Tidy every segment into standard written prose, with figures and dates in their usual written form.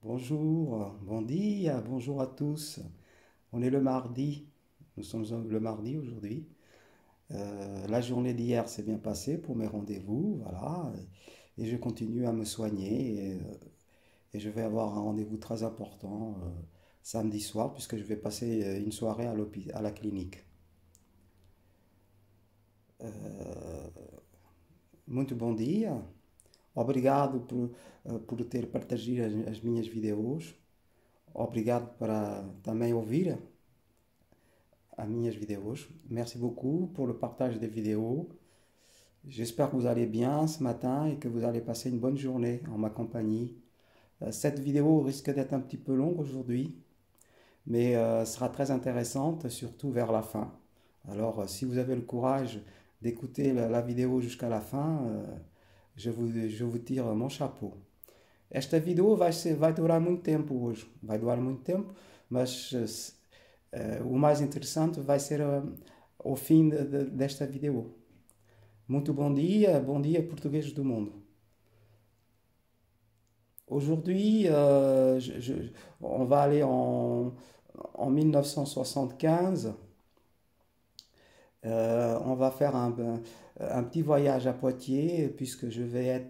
Bonjour, bon dia, bonjour à tous. On est le mardi, nous sommes le mardi aujourd'hui. La journée d'hier s'est bien passée pour mes rendez-vous, voilà. Et je continue à me soigner et je vais avoir un rendez-vous très important samedi soir puisque je vais passer une soirée à la clinique. Muito bom dia, obrigado por ter partilhado as minhas videos. Obrigado para também ouvir as minhas vidéos. Merci beaucoup pour le partage des vidéos. J'espère que vous allez bien ce matin et que vous allez passer une bonne journée en ma compagnie. Cette vidéo risque d'être un petit peu longue aujourd'hui, mais sera très intéressante, surtout vers la fin. Alors, si vous avez le courage d'écouter la vidéo jusqu'à la fin, je vous tire mon chapeau. Esta vidéo vai durar muito tempo hoje, vai durar muito tempo, mas o mais interessante vai ser o fim desta video. Muito bom dia português do mundo. Aujourd'hui, on va aller en 1975. On va faire un petit voyage à Poitiers puisque je vais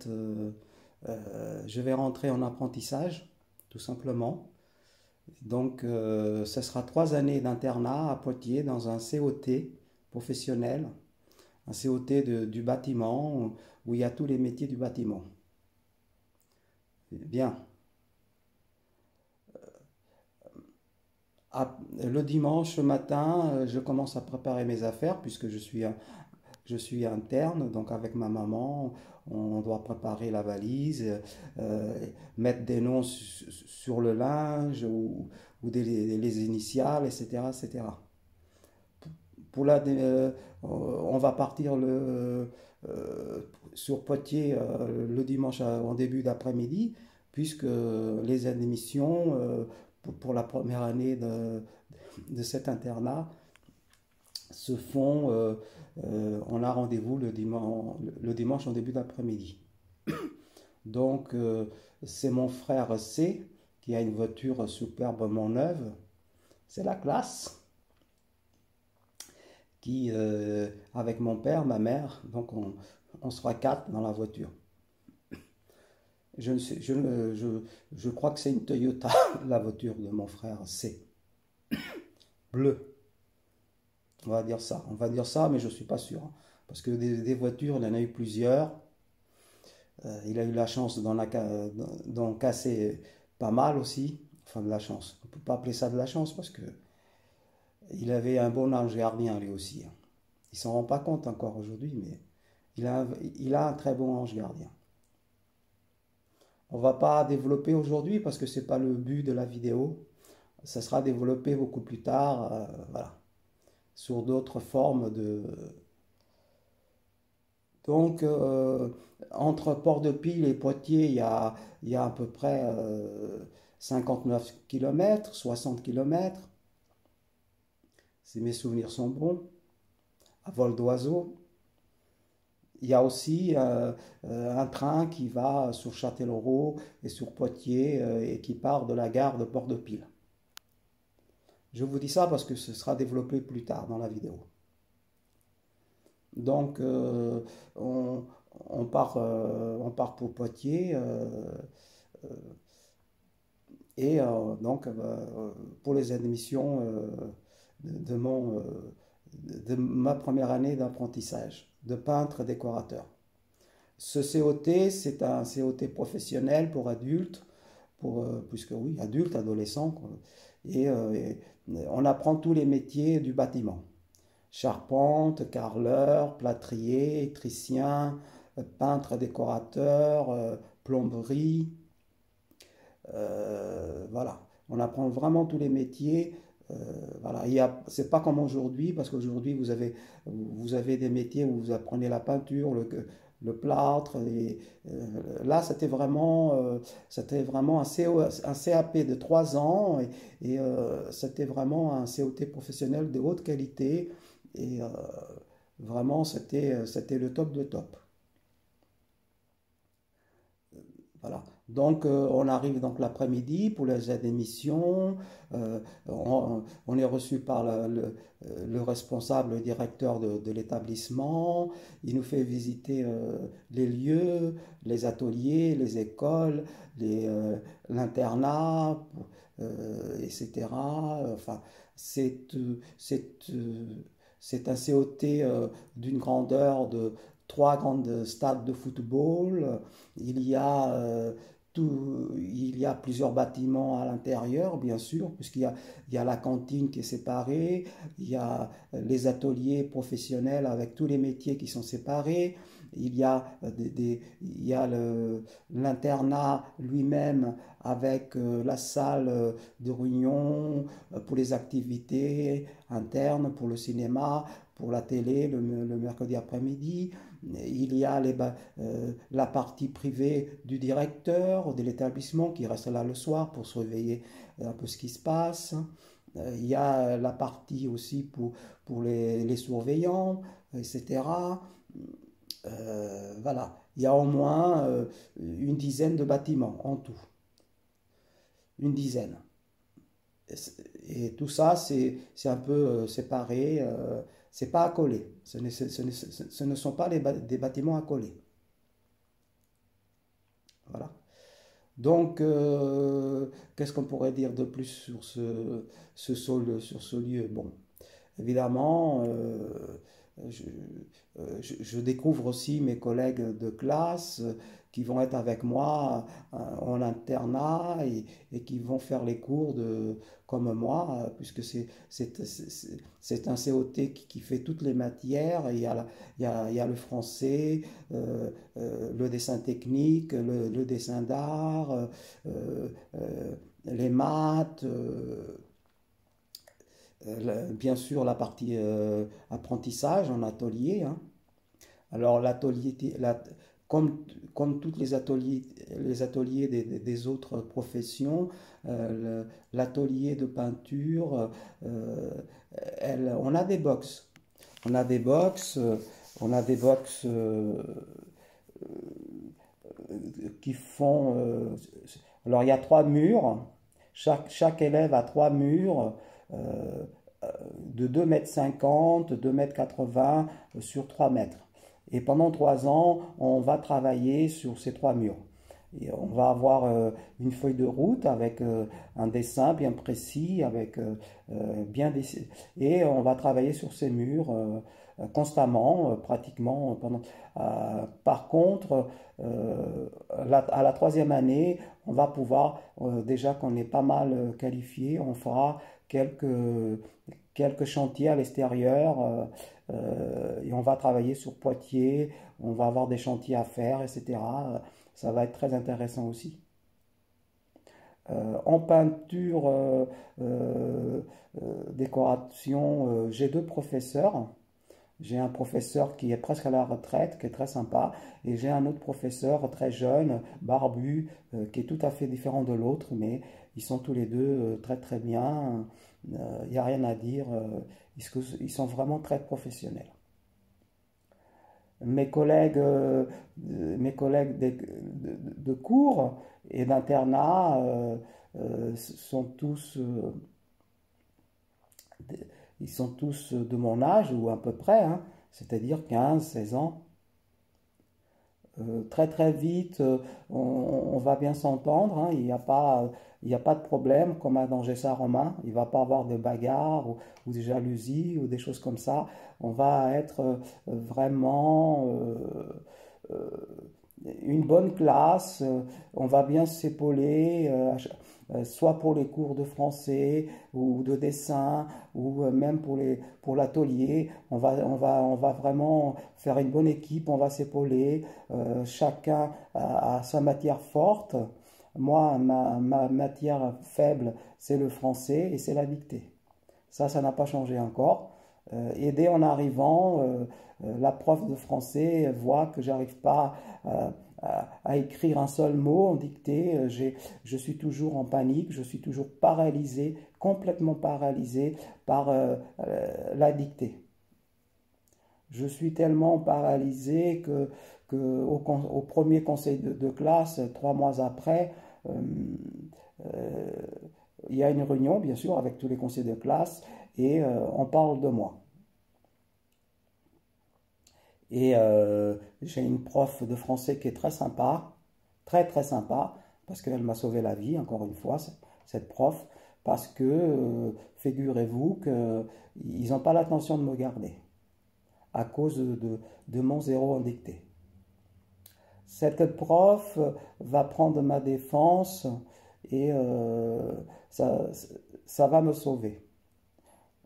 rentrer en apprentissage, tout simplement. Donc, ce sera 3 années d'internat à Poitiers dans un COT professionnel, un COT du bâtiment où il y a tous les métiers du bâtiment. Bien. Le dimanche matin, je commence à préparer mes affaires puisque je suis interne, donc avec ma maman, on doit préparer la valise, mettre des noms sur le linge ou les initiales, etc., etc. On va partir sur Poitiers le dimanche en début d'après-midi, puisque les admissions pour la première année de cet internat se font, on a rendez-vous le dimanche en début d'après-midi. Donc, c'est mon frère C qui a une voiture superbement neuve. C'est la classe qui, avec mon père, ma mère, donc on sera 4 dans la voiture. Je crois que c'est une Toyota, la voiture de mon frère C. Bleu. On va dire ça, mais je ne suis pas sûr. Parce que des voitures, il en a eu plusieurs. Il a eu la chance d'en casser pas mal aussi. Enfin, de la chance. On ne peut pas appeler ça de la chance parce que il avait un bon ange gardien lui aussi. Il s'en rend pas compte encore aujourd'hui, mais il a un très bon ange gardien. On va pas développer aujourd'hui parce que c'est pas le but de la vidéo. Ça sera développé beaucoup plus tard, voilà, sur d'autres formes de. Donc, entre Port-de-Pile et Poitiers, il y a à peu près 59 km, 60 km, si mes souvenirs sont bons, à vol d'oiseau. Il y a aussi un train qui va sur Châtellerault et sur Poitiers et qui part de la gare de Port-de-Pile. Je vous dis ça parce que ce sera développé plus tard dans la vidéo. Donc, on part pour Poitiers et donc pour les admissions de ma première année d'apprentissage de peintre décorateur. Ce COT, c'est un COT professionnel pour adultes, puisque oui, adultes, adolescents, et on apprend tous les métiers du bâtiment. Charpente, carreleur, plâtrier, électricien, peintre décorateur, plomberie, voilà. On apprend vraiment tous les métiers. Voilà, c'est pas comme aujourd'hui, parce qu'aujourd'hui vous avez des métiers où vous apprenez la peinture, le plâtre. Là, c'était vraiment un CAP de 3 ans et c'était vraiment un COT professionnel de haute qualité et vraiment c'était le top de top. Voilà. Donc, on arrive donc l'après-midi pour les admissions. On est reçu par le responsable, le directeur de l'établissement. Il nous fait visiter les lieux, les ateliers, les écoles, l'internat, etc. Enfin, c'est euh, c'est euh, c'est un COT d'une grandeur de trois grandes stades de football. Il y a il y a plusieurs bâtiments à l'intérieur, bien sûr, il y a la cantine qui est séparée, il y a les ateliers professionnels avec tous les métiers qui sont séparés, il y a, il y a l'internat lui-même avec la salle de réunion pour les activités internes, pour le cinéma, pour la télé le mercredi après-midi. Il y a la partie privée du directeur de l'établissement qui reste là le soir pour surveiller un peu ce qui se passe. Il y a la partie aussi pour les surveillants, etc. Voilà, il y a au moins une dizaine de bâtiments en tout, une dizaine. Et tout ça, c'est un peu séparé, c'est pas accolé. Ce ne sont pas des bâtiments accolés. Voilà. Donc, qu'est-ce qu'on pourrait dire de plus sur sur ce lieu? Bon, évidemment, je, je découvre aussi mes collègues de classe qui vont être avec moi en internat et qui vont faire les cours comme moi, puisque c'est un COT qui fait toutes les matières. Il y a le français, le dessin technique, le dessin d'art, les maths. Bien sûr, la partie apprentissage en atelier. Hein. Alors, comme, comme tous les ateliers des autres professions, l'atelier de peinture, euh, on a des box. On a des box, on a des box qui font. Alors, il y a trois murs. Chaque élève a trois murs euh, de 2,50 m, 2,80 m sur 3 mètres. Et pendant 3 ans, on va travailler sur ces trois murs. Et on va avoir une feuille de route avec un dessin bien précis, avec bien dessiné. Et on va travailler sur ces murs constamment, pratiquement pendant. Par contre, à la troisième année, on va pouvoir, déjà qu'on est pas mal qualifié, on fera quelques chantiers à l'extérieur et on va travailler sur Poitiers, on va avoir des chantiers à faire, etc. Ça va être très intéressant aussi. En peinture, décoration, j'ai deux professeurs. J'ai un professeur qui est presque à la retraite, qui est très sympa, et j'ai un autre professeur très jeune, barbu, qui est tout à fait différent de l'autre, mais ils sont tous les deux très très bien. Il n'y a rien à dire. Ils sont vraiment très professionnels. Mes collègues de cours et d'internat sont tous ils sont tous de mon âge ou à peu près, hein, c'est-à-dire 15, 16 ans. Très très vite, on va bien s'entendre, hein, il y a pas de problème comme à Dangessa Romain, il ne va pas avoir de bagarre ou de jalousie ou des choses comme ça. On va être vraiment euh, une bonne classe, on va bien s'épauler, soit pour les cours de français ou de dessin ou même pour l'atelier. On va vraiment faire une bonne équipe, on va s'épauler. Chacun a sa matière forte. Moi, ma matière faible, c'est le français et c'est la dictée. Ça n'a pas changé encore. Et dès en arrivant, la prof de français voit que j'arrive pas à écrire un seul mot en dictée. Je suis toujours en panique, je suis toujours paralysé, complètement paralysé par la dictée. Je suis tellement paralysé au premier conseil de classe, 3 mois après, il y a une réunion, bien sûr, avec tous les conseillers de classe, et on parle de moi. Et j'ai une prof de français qui est très sympa, très très sympa, parce qu'elle m'a sauvé la vie, encore une fois, cette prof, parce que figurez-vous qu'ils n'ont pas l'intention de me garder à cause de mon zéro en dictée. Cette prof va prendre ma défense et ça va me sauver.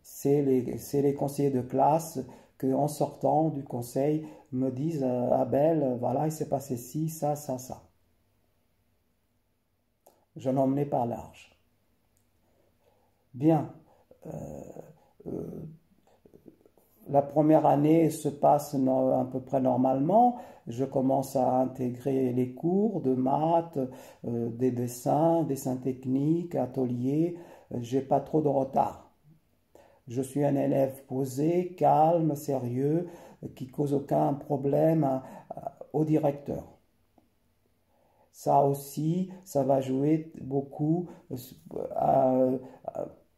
C'est les conseillers de classe qui, en sortant du conseil, me disent Abel, voilà, il s'est passé ci, ça, ça, ça. Je n'en menais pas large. Bien. La première année se passe à peu près normalement. Je commence à intégrer les cours de maths, des dessins techniques, ateliers. J'ai pas trop de retard. Je suis un élève posé, calme, sérieux, qui cause aucun problème au directeur. Ça aussi, ça va jouer beaucoup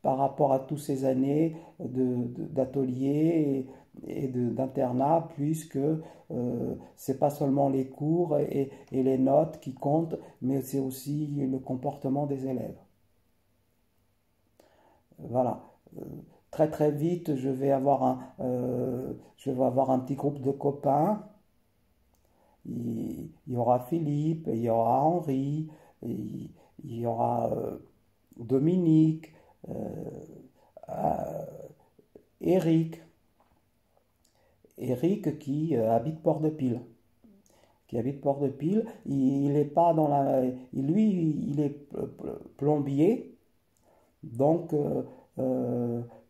par rapport à toutes ces années d'atelier et d'internat, puisque c'est pas seulement les cours et les notes qui comptent, mais c'est aussi le comportement des élèves. Voilà. Très très vite, je vais avoir un petit groupe de copains. Il y aura Philippe, il y aura Henri, il y aura Dominique, Eric qui habite Port-de-Pile. Il est pas dans lui, il est plombier, donc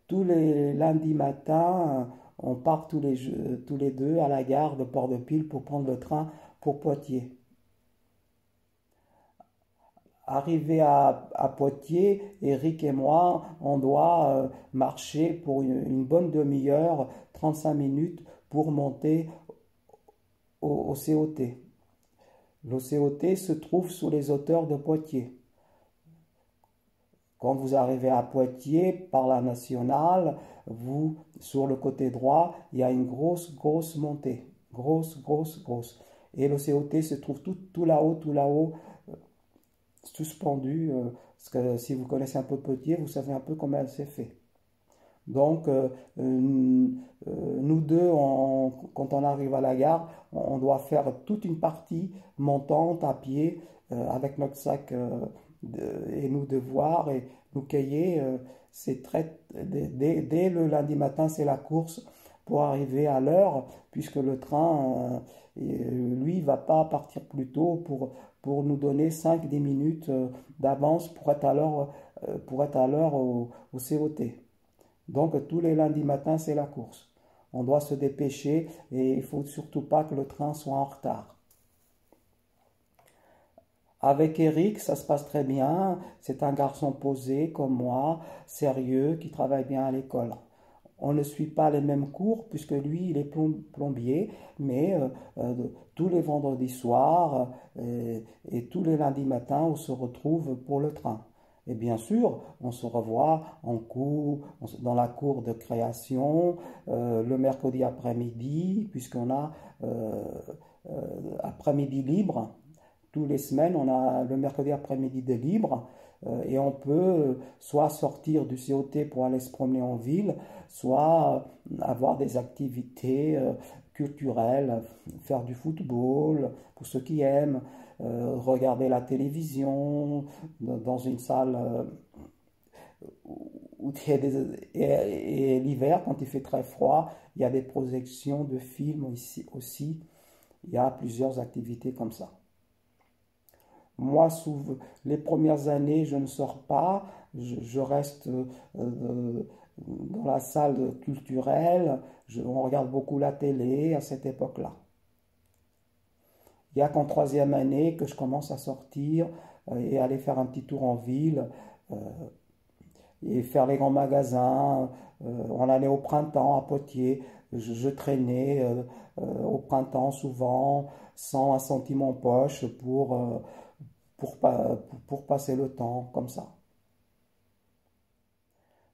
tous les lundis matins, on part tous les deux à la gare de Port-de-Pile pour prendre le train pour Poitiers. Arrivé à Poitiers, Eric et moi, on doit marcher pour une bonne demi-heure, 35 minutes, pour monter au COT. Le COT se trouve sous les hauteurs de Poitiers. Quand vous arrivez à Poitiers par la nationale, sur le côté droit, il y a une grosse montée. Grosse. Et le COT se trouve tout là-haut, suspendu. Parce que si vous connaissez un peu Poitiers, vous savez un peu comment elle s'est fait. Donc, nous deux, quand on arrive à la gare, on doit faire toute une partie montante à pied avec notre sac et nos devoirs et nos cahiers. Dès le lundi matin, c'est la course pour arriver à l'heure, puisque le train, lui, ne va pas partir plus tôt pour nous donner 5-10 minutes d'avance pour être à l'heure au COT. Donc tous les lundis matins, c'est la course. On doit se dépêcher et il ne faut surtout pas que le train soit en retard. Avec Eric, ça se passe très bien. C'est un garçon posé comme moi, sérieux, qui travaille bien à l'école. On ne suit pas les mêmes cours puisque lui, il est plombier, mais tous les vendredis soirs et tous les lundis matins, on se retrouve pour le train. Et bien sûr, on se revoit en cours, dans la cour de création, le mercredi après-midi, puisqu'on a après-midi libre. Toutes les semaines, on a le mercredi après-midi de libre et on peut soit sortir du COT pour aller se promener en ville, soit avoir des activités culturelles, faire du football pour ceux qui aiment, regarder la télévision dans une salle où il y a et l'hiver, quand il fait très froid, il y a des projections de films ici aussi. Il y a plusieurs activités comme ça. Moi, les premières années, je ne sors pas, je reste dans la salle culturelle, on regarde beaucoup la télé à cette époque-là. Il n'y a qu'en troisième année que je commence à sortir et aller faire un petit tour en ville et faire les grands magasins. On allait au printemps à Poitiers, je traînais au printemps souvent, sans un centime en poche pour passer le temps comme ça.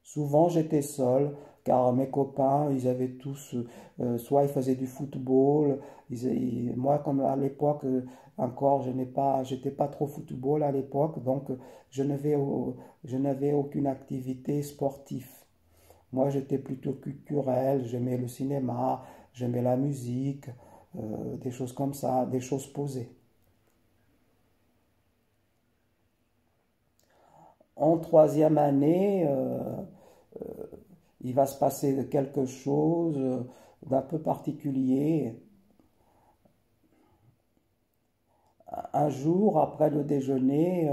Souvent j'étais seul car mes copains, ils avaient tous, soit ils faisaient du football, moi comme à l'époque encore, j'étais pas trop football à l'époque, donc je n'avais aucune activité sportive. Moi j'étais plutôt culturel, j'aimais le cinéma, j'aimais la musique, des choses comme ça, des choses posées. En troisième année, il va se passer quelque chose d'un peu particulier. Un jour, après le déjeuner,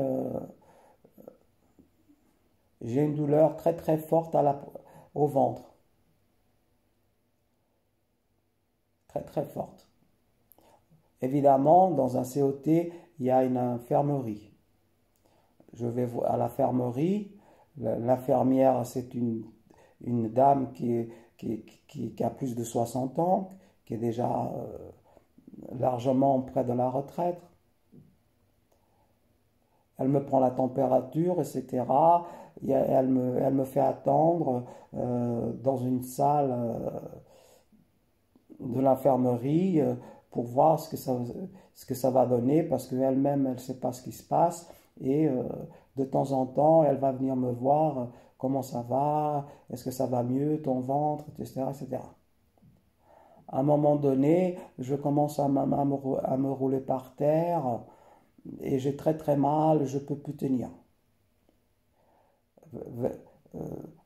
j'ai une douleur très très forte au ventre. Très très forte. Évidemment, dans un COT, il y a une infirmerie. Je vais à l'infirmerie. L'infirmière, c'est une dame qui a plus de 60 ans, qui est déjà largement près de la retraite. Elle me prend la température, etc. Elle me fait attendre dans une salle de l'infirmerie pour voir ce que ça va donner, parce qu'elle-même, elle ne sait pas ce qui se passe. Et de temps en temps, elle va venir me voir, comment ça va, est-ce que ça va mieux, ton ventre, etc., etc. À un moment donné, je commence à me rouler par terre et j'ai très très mal, je ne peux plus tenir.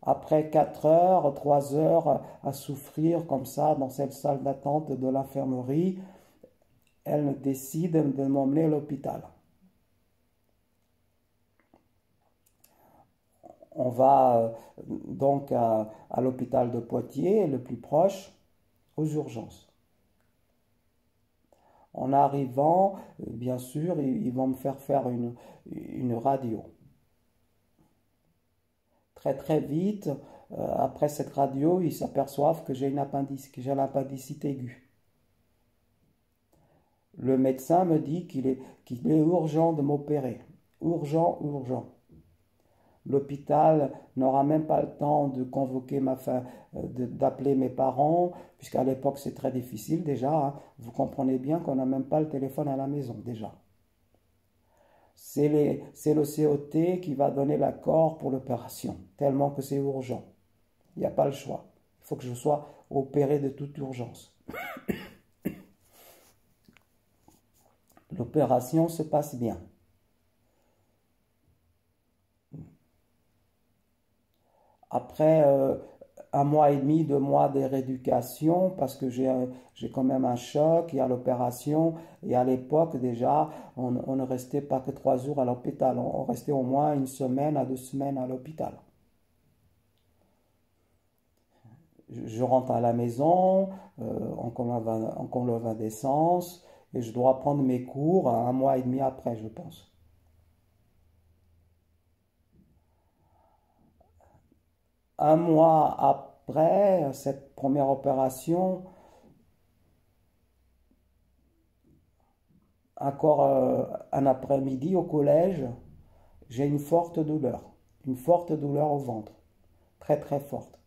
Après 4 heures, 3 heures à souffrir comme ça dans cette salle d'attente de l'infirmerie, elle décide de m'emmener à l'hôpital. On va donc à l'hôpital de Poitiers, le plus proche, aux urgences. En arrivant, bien sûr, ils vont me faire une radio. Très très vite, après cette radio, ils s'aperçoivent que j'ai l'appendicite aiguë. Le médecin me dit qu'il est urgent de m'opérer. Urgent, urgent. L'hôpital n'aura même pas le temps de convoquer d'appeler mes parents, puisqu'à l'époque c'est très difficile déjà. Hein. Vous comprenez bien qu'on n'a même pas le téléphone à la maison déjà. C'est le COT qui va donner l'accord pour l'opération, tellement que c'est urgent. Il n'y a pas le choix. Il faut que je sois opéré de toute urgence. L'opération se passe bien. Après un mois et demi, 2 mois de rééducation, parce que j'ai quand même un choc, il y a l'opération, et à l'époque déjà, on ne restait pas que 3 jours à l'hôpital, on restait au moins 1 semaine à 2 semaines à l'hôpital. Je rentre à la maison en convalescence, et je dois prendre mes cours 1 mois et demi après, je pense. Un mois après cette première opération, encore un après-midi au collège, j'ai une forte douleur au ventre, très très forte,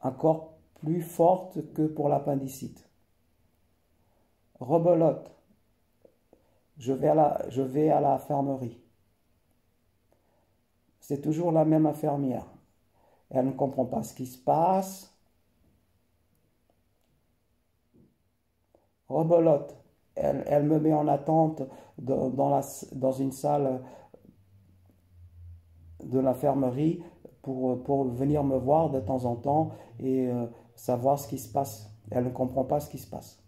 encore plus forte que pour l'appendicite. Rebelote, je vais à l'infirmerie. C'est toujours la même infirmière. Elle ne comprend pas ce qui se passe. Rebelote, elle me met en attente dans une salle de l'infirmerie pour venir me voir de temps en temps et savoir ce qui se passe. Elle ne comprend pas ce qui se passe.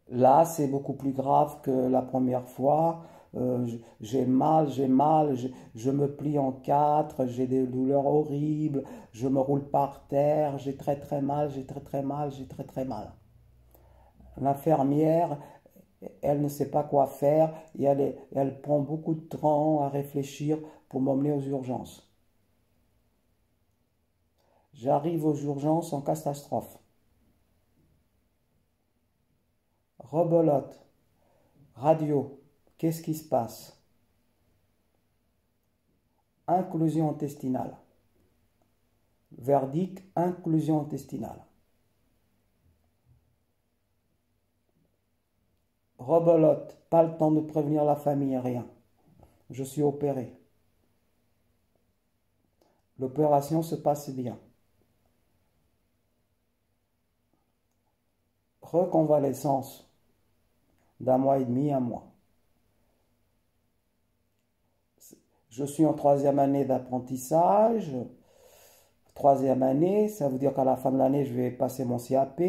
Là, c'est beaucoup plus grave que la première fois. J'ai mal, je me plie en 4, j'ai des douleurs horribles, je me roule par terre, j'ai très très mal, j'ai très très mal, j'ai très très mal. L'infirmière, elle ne sait pas quoi faire et elle prend beaucoup de temps à réfléchir pour m'emmener aux urgences. J'arrive aux urgences en catastrophe. Rebolote. Radio. Qu'est-ce qui se passe? Inclusion intestinale. Verdict, inclusion intestinale. Rebolote. Pas le temps de prévenir la famille, rien. Je suis opéré. L'opération se passe bien. Reconvalescence d'un mois et demi, un mois. Je suis en 3e année d'apprentissage. 3e année, ça veut dire qu'à la fin de l'année, je vais passer mon CAP.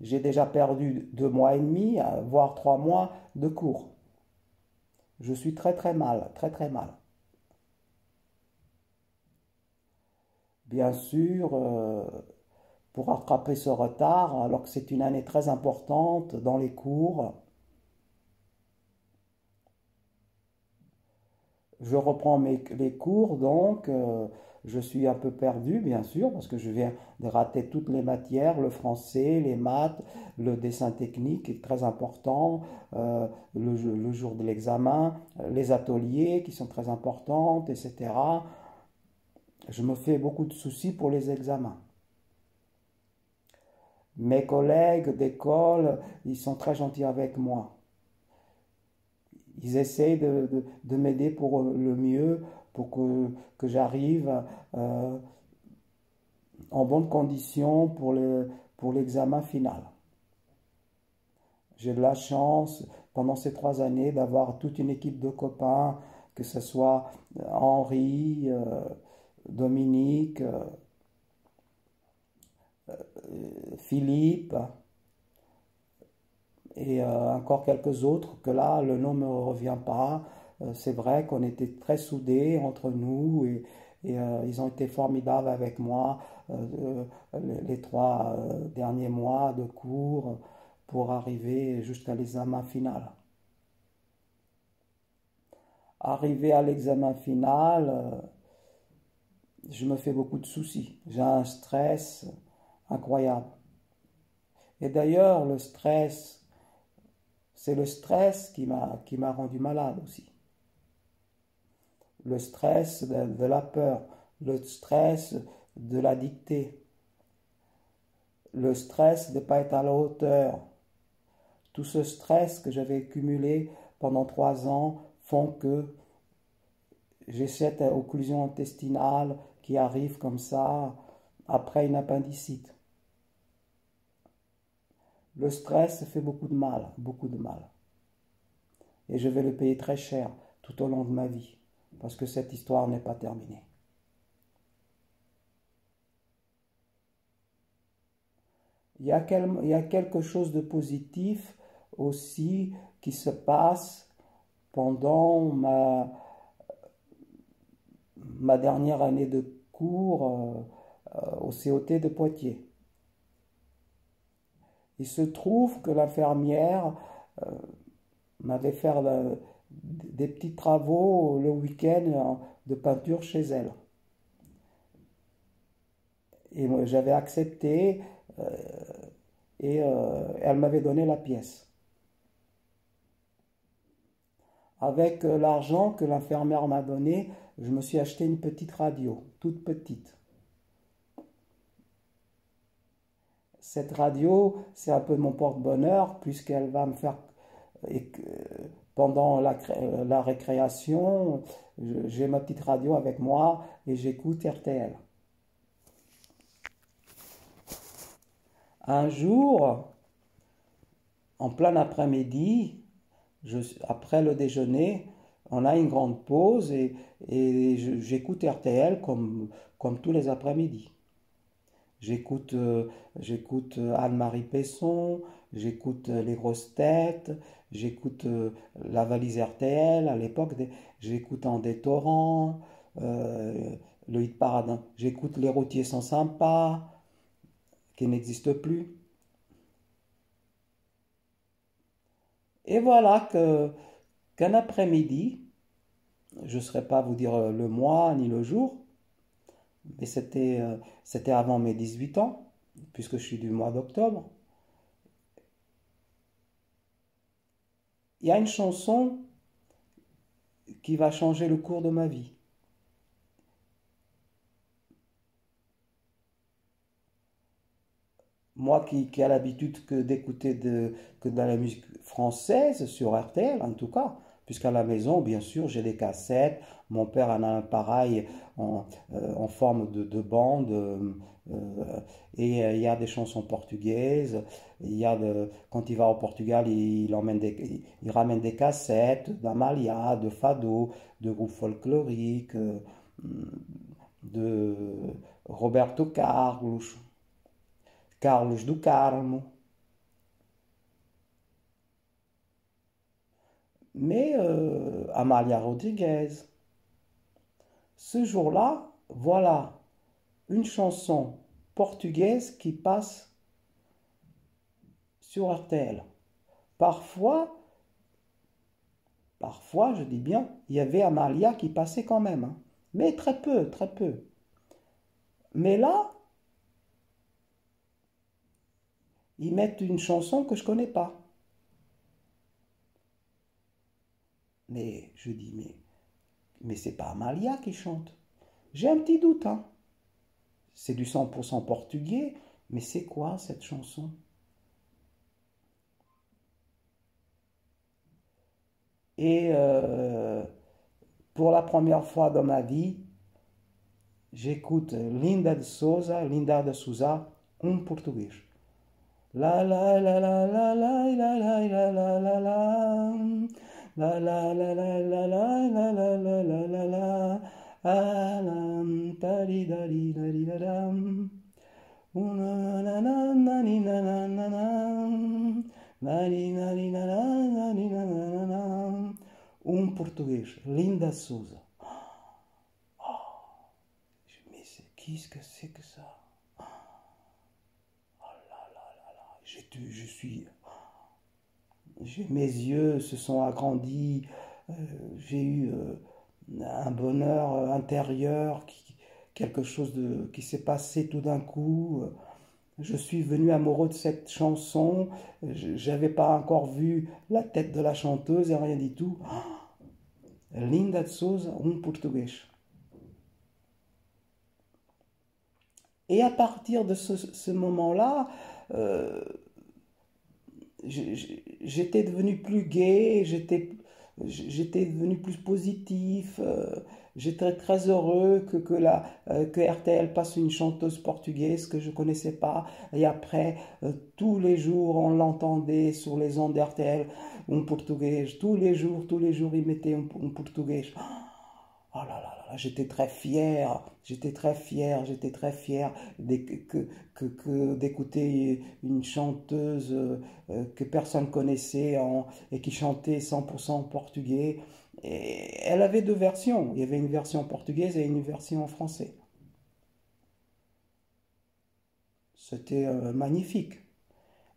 J'ai déjà perdu 2 mois et demi, voire 3 mois de cours. Je suis très très mal, très très mal. Bien sûr, pour rattraper ce retard, alors que c'est une année très importante dans les cours, je reprends les cours, donc je suis un peu perdu, bien sûr, parce que je viens de rater toutes les matières, le français, les maths, le dessin technique est très important, le jour de l'examen, les ateliers qui sont très importants, etc. Je me fais beaucoup de soucis pour les examens. Mes collègues d'école, ils sont très gentils avec moi. Ils essayent de m'aider pour le mieux, pour que j'arrive en bonne condition pour l'examen final. J'ai de la chance pendant ces 3 années d'avoir toute une équipe de copains, que ce soit Henri, Dominique, Philippe et encore quelques autres que là le nom ne me revient pas. C'est vrai qu'on était très soudés entre nous et ils ont été formidables avec moi les 3 derniers mois de cours pour arriver jusqu'à l'examen final. Arrivé à l'examen final, je me fais beaucoup de soucis. J'ai un stress incroyable. Et d'ailleurs, le stress, c'est le stress qui m'a rendu malade aussi. Le stress de la peur, le stress de la dictée, le stress de ne pas être à la hauteur. Tout ce stress que j'avais accumulé pendant 3 ans font que j'ai cette occlusion intestinale qui arrive comme ça après une appendicite. Le stress fait beaucoup de mal, beaucoup de mal. Et je vais le payer très cher tout au long de ma vie, parce que cette histoire n'est pas terminée. Il y a quelque chose de positif aussi qui se passe pendant ma dernière année de cours au COT de Poitiers. Il se trouve que l'infirmière m'avait fait des petits travaux le week-end de peinture chez elle. Et moi, j'avais accepté et elle m'avait donné la pièce. Avec l'argent que l'infirmière m'a donné, je me suis acheté une petite radio, toute petite. Cette radio, c'est un peu mon porte-bonheur puisqu'elle va me faire, pendant la récréation, j'ai ma petite radio avec moi et j'écoute RTL. Un jour, en plein après-midi, après le déjeuner, on a une grande pause et j'écoute RTL comme tous les après-midi. J'écoute Anne-Marie Pesson, j'écoute Les Grosses Têtes, j'écoute La Valise RTL à l'époque, j'écoute André Torrent, le hit paradin, j'écoute Les Routiers sont sympas, qui n'existe plus. Et voilà qu'un après-midi, je ne saurais pas vous dire le mois ni le jour, mais c'était avant mes 18 ans, puisque je suis du mois d'octobre. Il y a une chanson qui va changer le cours de ma vie. Moi qui a l'habitude d'écouter que de la musique française sur RTL en tout cas, puisqu'à la maison, bien sûr, j'ai des cassettes, mon père en a un pareil en forme de bande, et il y a des chansons portugaises, quand il va au Portugal, il ramène des cassettes d'Amalia, de Fado, de groupes folkloriques, de Roberto Carlos. Carlos do Carmo. Mais Amalia Rodriguez. Ce jour-là, voilà une chanson portugaise qui passe sur RTL. Parfois, je dis bien, il y avait Amalia qui passait quand même, hein. Mais très peu, très peu. Mais là, ils mettent une chanson que je connais pas. Mais je dis, mais c'est pas Amalia qui chante. J'ai un petit doute, hein. C'est du 100% portugais, mais c'est quoi cette chanson? Et pour la première fois dans ma vie, j'écoute Linda de Souza, portugais. La la la la la la la la la la la la. La la la la la la la la la la la la. Alam tali dali dali dadam. Una na na na ni na na na na. Nani nani na na na ni na na na na. Portugais, Linda Souza. Mais qu'est-ce que c'est que ça? Je suis, mes yeux se sont agrandis, j'ai eu un bonheur intérieur, quelque chose qui s'est passé tout d'un coup. Je suis venu amoureux de cette chanson. J'avais pas encore vu la tête de la chanteuse et rien du tout. Linda de Souza, portugais. Et à partir de ce moment-là, euh, j'étais devenu plus gai, j'étais devenu plus positif, j'étais très heureux que RTL passe une chanteuse portugaise que je connaissais pas. Et après, tous les jours, on l'entendait sur les ondes d'RTL, portugais. Tous les jours, il mettait un portugais. Oh là là là, j'étais très fier d'écouter une chanteuse que personne connaissait et qui chantait 100% portugais. Et elle avait deux versions, il y avait une version portugaise et une version en français. C'était magnifique.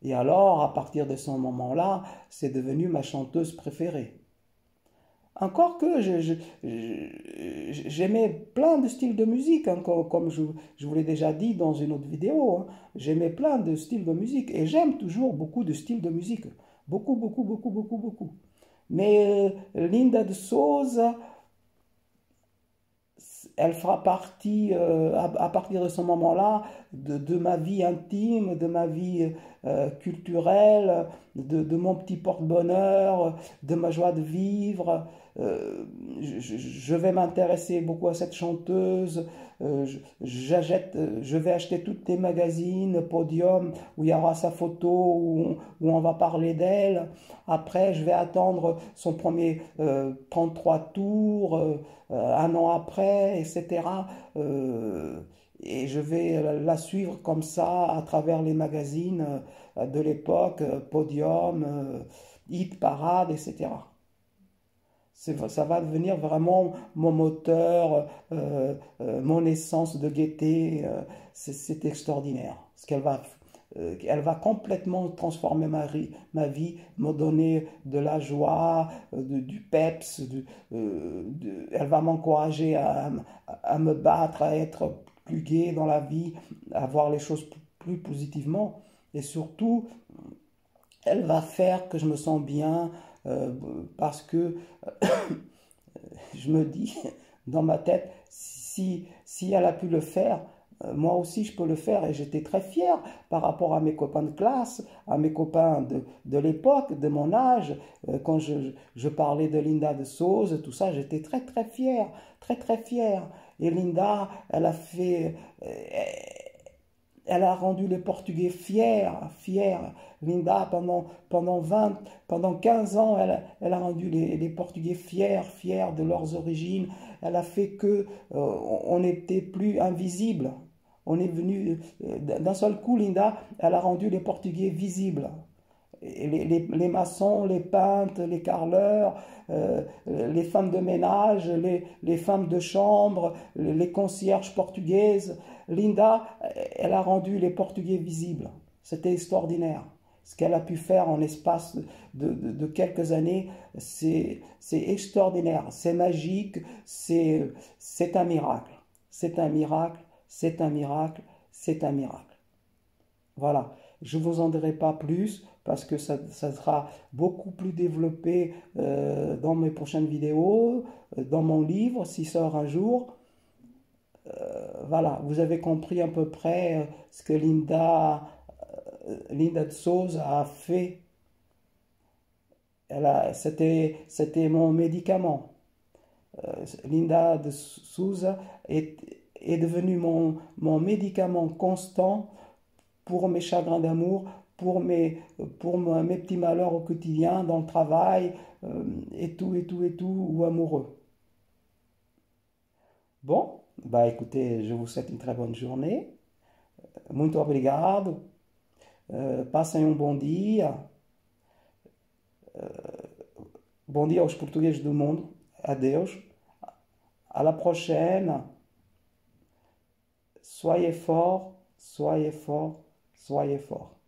Et alors, à partir de ce moment-là, c'est devenu ma chanteuse préférée. Encore que j'aimais plein de styles de musique, hein, comme je vous l'ai déjà dit dans une autre vidéo, hein. J'aimais plein de styles de musique et j'aime toujours beaucoup de styles de musique. Beaucoup, beaucoup, beaucoup, beaucoup, beaucoup. Mais Linda de Souza, elle fera partie, à partir de ce moment-là, de ma vie intime, de ma vie culturelle, de mon petit porte-bonheur, de ma joie de vivre. Je vais m'intéresser beaucoup à cette chanteuse. Je vais acheter tous les magazines, Podium, où il y aura sa photo, où on va parler d'elle. Après, je vais attendre son premier 33 tours, un an après, etc. Et je vais la suivre comme ça à travers les magazines de l'époque, Podium, Hit Parade, etc. Ça va devenir vraiment mon moteur, mon essence de gaieté. C'est extraordinaire. Elle va complètement transformer ma vie, me donner de la joie, du peps. Elle va m'encourager à me battre, à être plus gai dans la vie, à voir les choses plus positivement. Et surtout, elle va faire que je me sens bien euh, parce que je me dis dans ma tête, si elle a pu le faire, moi aussi je peux le faire. Et j'étais très fier par rapport à mes copains de classe, à mes copains de l'époque, de mon âge. Quand je parlais de Linda de Sauze, tout ça, j'étais très très fier, très très fier. Et Linda, elle a fait, elle a rendu les Portugais fiers, fiers. Linda, pendant 15 ans, elle a rendu les Portugais fiers, fiers de leurs origines. Elle a fait que on n'était plus invisible. On est venu, d'un seul coup, Linda, elle a rendu les Portugais visibles. Les maçons, les peintres, les carreleurs, les femmes de ménage, les femmes de chambre, les concierges portugaises. Linda, elle a rendu les Portugais visibles. C'était extraordinaire. Ce qu'elle a pu faire en espace de quelques années, c'est extraordinaire, c'est magique, c'est un miracle. C'est un miracle, c'est un miracle, c'est un miracle. Voilà, je ne vous en dirai pas plus parce que ça sera beaucoup plus développé dans mes prochaines vidéos, dans mon livre, s'il sort un jour. Voilà, vous avez compris à peu près ce que Linda de Sauze a fait. C'était mon médicament. Linda de Souza est devenue mon médicament constant pour mes chagrins d'amour, pour mes petits malheurs au quotidien, dans le travail, et tout, ou amoureux. Bon, bah écoutez, je vous souhaite une très bonne journée. Muito obrigado. Passem um bom dia. Bom dia aos portugueses do mundo. Adeus. À la prochaine. Soyez forts, soyez forts, soyez forts.